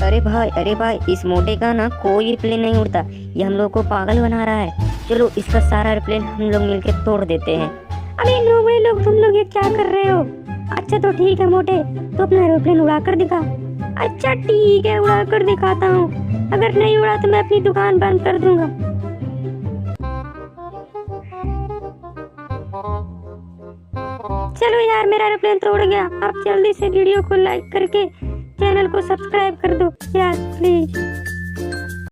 अरे भाई, इस मोटे का ना कोई एयरप्लेन नहीं उड़ता। ये हम लोग को पागल बना रहा है। चलो इसका सारा एयरप्लेन हम लोग मिलके तोड़ देते हैं। अबे लोमड़े लोग, तुम लोग ये क्या कर रहे हो? अच्छा तो ठीक है मोटे, तो अपना एरोप्लेन उड़ा कर दिखा। अच्छा ठीक है, उड़ा कर दिखाता हूँ। अगर नहीं उड़ा तो मैं अपनी दुकान बंद कर दूंगा। चलो यार, मेरा एरोप्लेन तो उड़ गया। आप जल्दी से वीडियो को लाइक करके चैनल को सब्सक्राइब कर दो यार प्लीज।